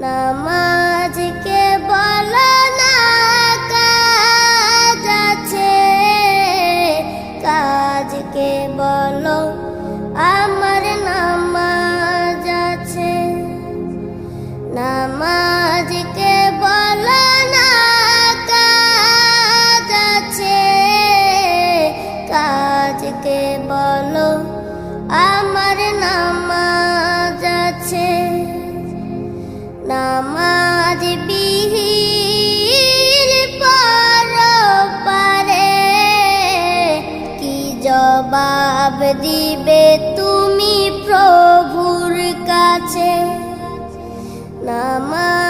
নামাজকে বলো না কাজ আছে, কাজকে বলো আমার নামাজ আছে। নামাজকে বলো না কাজ আছে, কাজকে বলো আমার নামাজ আছে। নামাজ বিহীন পরপারে কি জবাব দিবে তুমি প্রভুর কাছে? নামাজ